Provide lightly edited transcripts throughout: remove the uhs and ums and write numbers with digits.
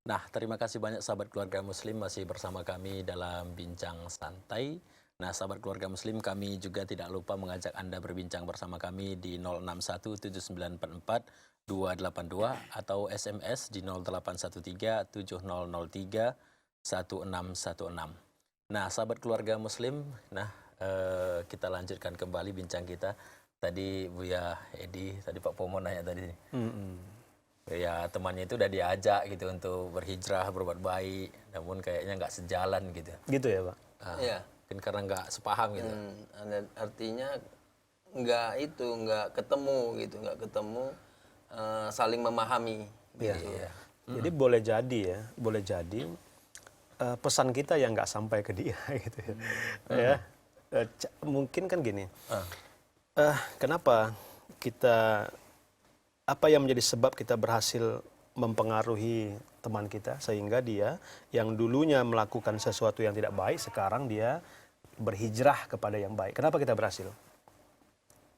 Nah, terima kasih banyak sahabat keluarga muslim masih bersama kami dalam Bincang Santai. Nah, sahabat keluarga muslim, kami juga tidak lupa mengajak Anda berbincang bersama kami di 0617944 282 atau SMS di 0813 7003 1616. Nah, sahabat keluarga muslim, kita lanjutkan kembali bincang kita. Tadi Buya Edi, tadi Pak Pomo nanya tadi. Ya temannya itu udah diajak gitu untuk berhijrah, berbuat baik, namun kayaknya nggak sejalan gitu. Gitu ya Pak? Iya. Mungkin karena nggak sepaham gitu. Artinya nggak ketemu gitu, nggak ketemu saling memahami. Iya. Gitu. Jadi boleh jadi pesan kita yang nggak sampai ke dia gitu ya. Ya, mungkin kan gini. Kenapa kita apa yang menjadi sebab kita berhasil mempengaruhi teman kita sehingga dia yang dulunya melakukan sesuatu yang tidak baik sekarang dia berhijrah kepada yang baik. Kenapa kita berhasil?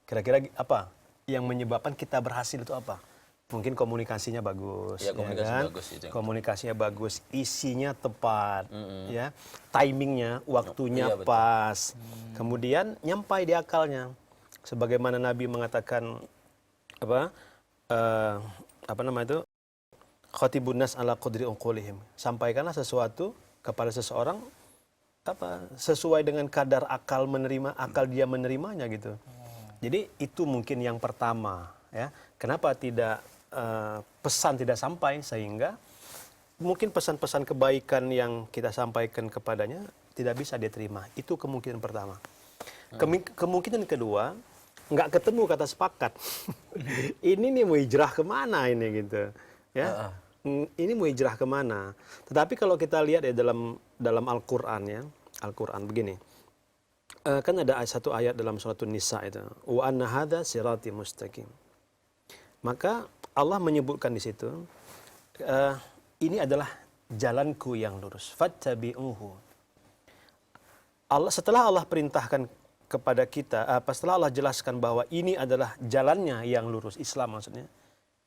Kira-kira apa yang menyebabkan kita berhasil itu apa? Mungkin komunikasinya bagus, Ya, komunikasi kan? bagus itu. Komunikasinya bagus, isinya tepat, ya, timingnya, waktunya Iya, betul. pas, kemudian nyampai di akalnya. Sebagaimana Nabi mengatakan apa nama itu, khatibun nas ala qadri unqulihim, sampaikanlah sesuatu kepada seseorang sesuai dengan kadar akal dia menerimanya gitu. Jadi itu mungkin yang pertama ya. Kenapa tidak pesan tidak sampai, sehingga mungkin pesan-pesan kebaikan yang kita sampaikan kepadanya tidak bisa dia terima. Itu kemungkinan pertama. Kemungkinan kedua, nggak ketemu kata sepakat. Ini nih mau hijrah kemana ini gitu, ya? Ini mau hijrah kemana? Tetapi kalau kita lihat ya dalam Al-Quran ya, Al-Quran begini, kan ada satu ayat dalam surat An-Nisa itu, wa anna hadza sirati mustaqim. Maka Allah menyebutkan di situ, ini adalah jalanku yang lurus. Fattabi'uhu. Setelah Allah perintahkan kepada kita, setelah Allah jelaskan bahwa ini adalah jalannya yang lurus, Islam maksudnya,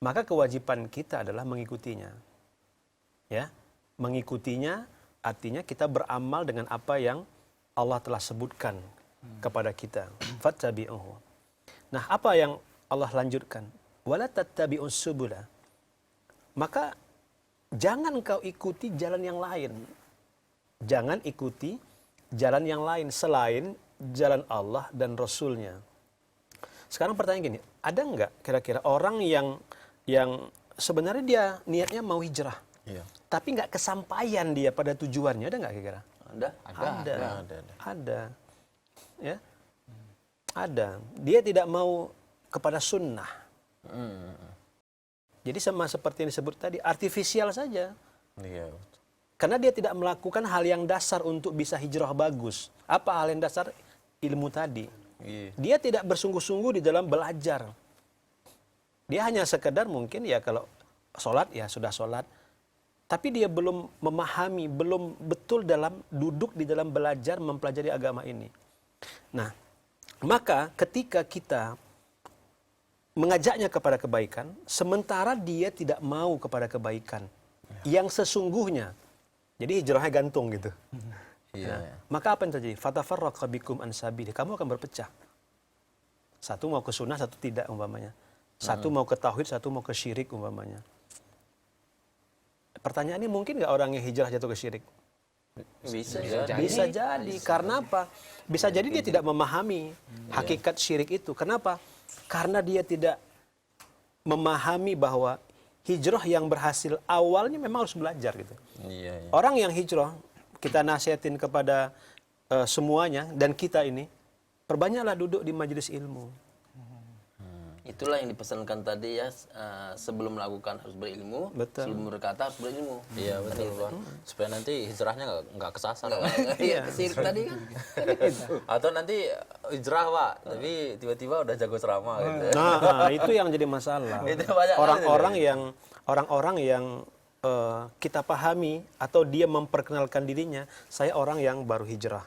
maka kewajiban kita adalah mengikutinya. Ya, mengikutinya artinya kita beramal dengan apa yang Allah telah sebutkan kepada kita. Fattabi'uhu. Nah, apa yang Allah lanjutkan? Wala tattabi'us subula. Maka jangan kau ikuti jalan yang lain. Jangan ikuti jalan yang lain selain jalan Allah dan Rasulnya. Sekarang pertanyaan gini, ada nggak kira-kira orang yang sebenarnya dia niatnya mau hijrah, tapi nggak kesampaian dia pada tujuannya, ada nggak kira-kira? Ada. Ya, ada. Dia tidak mau kepada sunnah. Jadi sama seperti yang disebut tadi, artifisial saja. Iya. Karena dia tidak melakukan hal yang dasar untuk bisa hijrah bagus. Apa hal yang dasar? Ilmu tadi. Dia tidak bersungguh-sungguh di dalam belajar. Dia hanya sekedar mungkin ya kalau sholat ya sudah sholat. Tapi dia belum memahami, belum betul dalam duduk di dalam belajar mempelajari agama ini. Nah, maka ketika kita mengajaknya kepada kebaikan, sementara dia tidak mau kepada kebaikan yang sesungguhnya. Jadi hijrahnya gantung gitu. Maka apa yang terjadi? Fatafarraqa bikum an sabili. Kamu akan berpecah. Satu mau ke sunnah, satu tidak umpamanya. Satu mau ke tauhid, satu mau ke syirik umpamanya. Pertanyaannya, mungkin nggak orang yang hijrah jatuh ke syirik? Bisa jadi. Karena apa? Bisa jadi dia tidak memahami hakikat syirik itu. Kenapa? Karena dia tidak memahami bahwa hijrah yang berhasil awalnya memang harus belajar gitu. Orang yang hijrah, kita nasihatin kepada semuanya dan kita ini, perbanyaklah duduk di majelis ilmu. Itulah yang dipesankan tadi ya, sebelum melakukan harus berilmu, Betul. sebelum berkata harus berilmu. Iya, betul, Pak. Supaya nanti hijrahnya nggak kesasar. Iya, sirik tadi kan. Atau nanti hijrah, Pak, tapi tiba-tiba udah jago ceramah gitu. Nah, itu yang jadi masalah. Itu banyak Orang-orang yang kita pahami atau dia memperkenalkan dirinya, saya orang yang baru hijrah.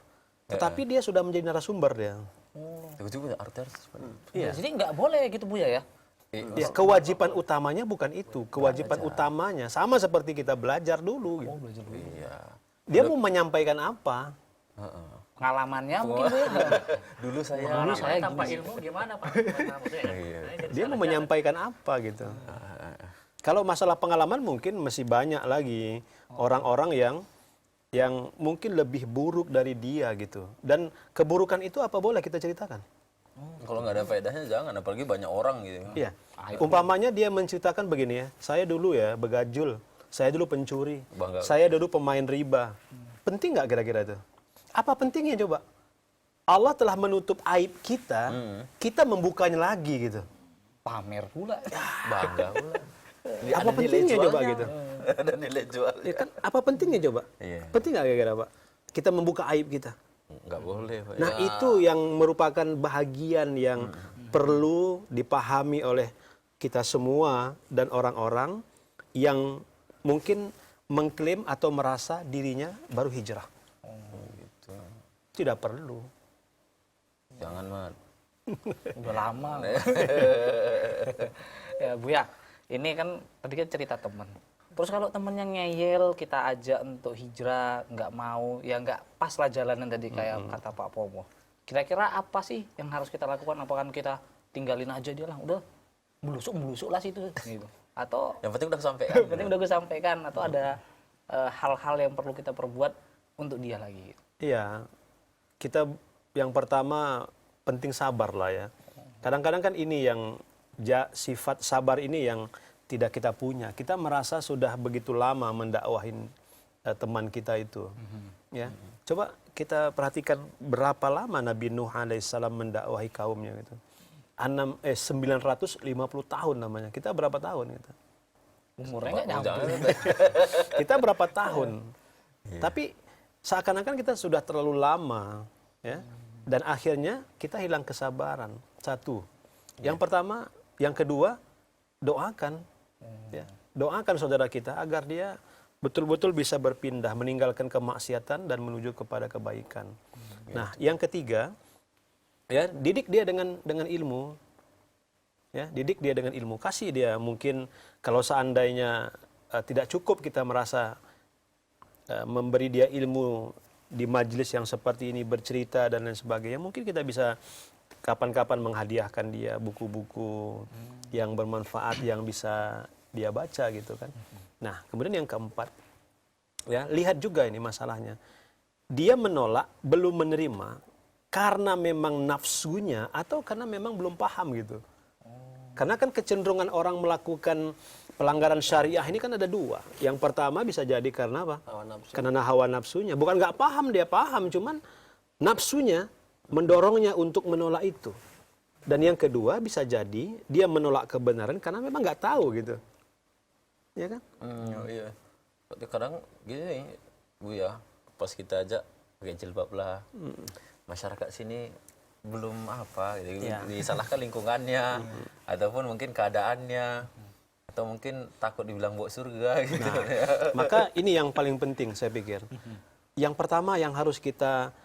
Tetapi dia sudah menjadi narasumber dia. Tiba-tiba punya artis. Jadi nggak boleh gitu Buya ya? Ya, kewajiban utamanya bukan itu. Kewajiban utamanya sama seperti kita belajar dulu. Gitu. Iya. Dia mau menyampaikan apa? Heeh. Pengalamannya mungkin Bu ya. Dulu saya Dulu saya tanpa gini. ilmu gimana Pak? Iya. Dia mau menyampaikan apa gitu. Kalau masalah pengalaman mungkin masih banyak lagi orang-orang yang mungkin lebih buruk dari dia gitu. Dan keburukan itu apa boleh kita ceritakan? Kalau nggak ada faedahnya jangan, apalagi banyak orang gitu. Iya. Umpamanya dia menceritakan begini ya, saya dulu ya begajul, saya dulu pencuri, Bangga. saya dulu pemain riba. Penting nggak kira-kira itu? Apa pentingnya coba? Allah telah menutup aib kita, kita membukanya lagi gitu. Pamer pula. Bangga pula. Apa pentingnya coba gitu? Ada nilai jual. Ya kan, apa pentingnya coba? Iya. Penting nggak kira-kira Pak? Kita membuka aib kita. Nggak boleh, Pak. Nah itu yang merupakan bahagian yang perlu dipahami oleh kita semua dan orang-orang yang mungkin mengklaim atau merasa dirinya baru hijrah. Gitu. Tidak perlu. Jangan, Mat. Udah lama. Ya Bu ya, ini kan tadi kan cerita teman. Terus kalau temennya ngeyel, kita ajak untuk hijrah, nggak mau, ya nggak pas lah jalanan tadi kayak kata Pak Pomo. Kira-kira apa sih yang harus kita lakukan? Apakah kita tinggalin aja dia lah, udah belusuk lah situ, gitu. Atau Yang penting udah kesampaian. yang penting udah gue sampaikan, atau ada hal-hal yang perlu kita perbuat untuk dia lagi. Iya, kita yang pertama penting sabar lah ya. Kadang-kadang kan ini yang sifat sabar ini yang tidak kita punya. Kita merasa sudah begitu lama mendakwahin teman kita itu. Ya, coba kita perhatikan berapa lama Nabi Nuh alaihissalam mendakwahi kaumnya gitu. 950 tahun namanya. Kita berapa tahun gitu? Umurnya nggak nyampe. Jangan. Kita berapa tahun? Tapi seakan-akan kita sudah terlalu lama, ya. Dan akhirnya kita hilang kesabaran. Satu. Yang pertama, yang kedua, doakan. Ya. Doakan saudara kita agar dia betul-betul bisa berpindah, meninggalkan kemaksiatan dan menuju kepada kebaikan. Nah, yang ketiga, ya, didik dia dengan ilmu. Ya, didik dia dengan ilmu. Kasih dia mungkin kalau seandainya tidak cukup kita merasa memberi dia ilmu di majelis yang seperti ini, bercerita dan lain sebagainya, mungkin kita bisa kapan-kapan menghadiahkan dia buku-buku yang bermanfaat yang bisa dia baca gitu kan. Nah, kemudian yang keempat, ya, lihat juga ini masalahnya. Dia menolak, belum menerima karena memang nafsunya atau karena memang belum paham gitu. Karena kan kecenderungan orang melakukan pelanggaran syariah ini kan ada dua. Yang pertama bisa jadi karena apa? Hawa nafsu. Karena hawa nafsunya. Bukan nggak paham, dia paham, cuman nafsunya mendorongnya untuk menolak itu. Dan yang kedua bisa jadi dia menolak kebenaran karena memang nggak tahu gitu. Ya kan? Oh, iya. Tapi kadang gini Bu ya, pas kita ajak pakai jilbab lah. Masyarakat sini belum apa gitu. Ya. Disalahkan lingkungannya ataupun mungkin keadaannya atau mungkin takut dibilang bawa surga gitu. Maka ini yang paling penting saya pikir. Yang pertama yang harus kita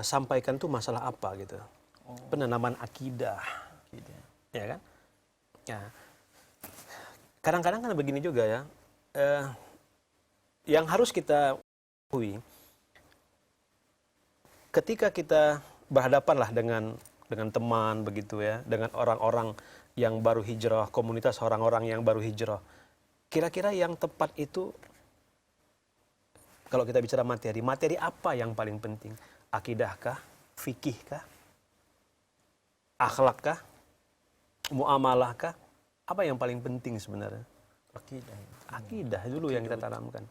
sampaikan tuh masalah apa gitu. Penanaman akidah. Ya kan? Ya. Kadang-kadang kan begini juga ya. Yang harus kita ketahui ketika kita berhadapan lah dengan teman begitu ya, dengan orang-orang yang baru hijrah, komunitas orang-orang yang baru hijrah. Kira-kira yang tepat itu kalau kita bicara materi apa yang paling penting? Akidahkah? Fikihkah? Akhlakkah? Muamalahkah? Apa yang paling penting sebenarnya? Akidah. Akidah dulu yang kita tanamkan.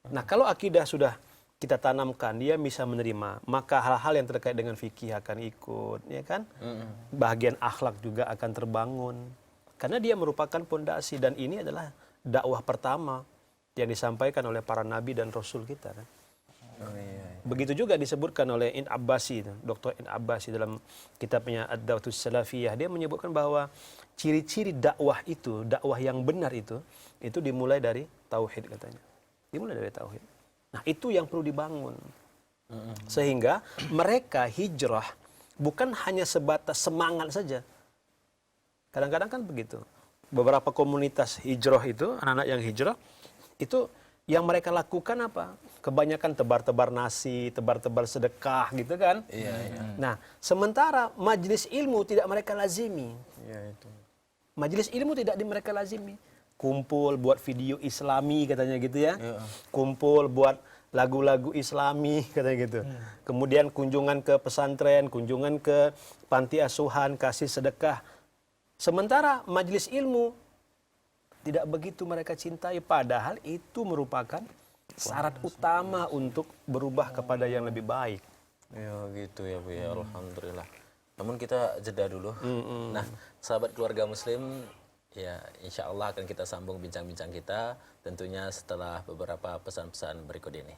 Nah, kalau akidah sudah kita tanamkan, dia bisa menerima, maka hal-hal yang terkait dengan fikih akan ikut, ya kan? Bahagian akhlak juga akan terbangun. Karena dia merupakan pondasi dan ini adalah dakwah pertama yang disampaikan oleh para nabi dan rasul kita kan. Oh, iya. Begitu juga disebutkan oleh Ibn Abbasi, Dr. Ibn Abbasi dalam kitabnya Ad-Da'watus Salafiyah, dia menyebutkan bahwa ciri-ciri dakwah itu, dakwah yang benar itu dimulai dari tauhid katanya. Dimulai dari tauhid. Nah, itu yang perlu dibangun. Sehingga mereka hijrah bukan hanya sebatas semangat saja. Kadang-kadang kan begitu. Beberapa komunitas hijrah itu, anak-anak yang hijrah, itu yang mereka lakukan apa? Kebanyakan tebar-tebar nasi, tebar-tebar sedekah gitu kan. Iya, iya. Nah, sementara majelis ilmu tidak mereka lazimi. Iya itu. Majelis ilmu tidak mereka lazimi. Kumpul buat video islami katanya gitu ya. Kumpul buat lagu-lagu islami katanya gitu. Kemudian kunjungan ke pesantren, kunjungan ke panti asuhan, kasih sedekah. Sementara majelis ilmu tidak begitu mereka cintai, padahal itu merupakan syarat utama untuk berubah kepada yang lebih baik. Ya gitu ya Bu ya, alhamdulillah. Namun kita jeda dulu. Nah, sahabat keluarga muslim, ya insya Allah akan kita sambung bincang-bincang kita tentunya setelah beberapa pesan-pesan berikut ini.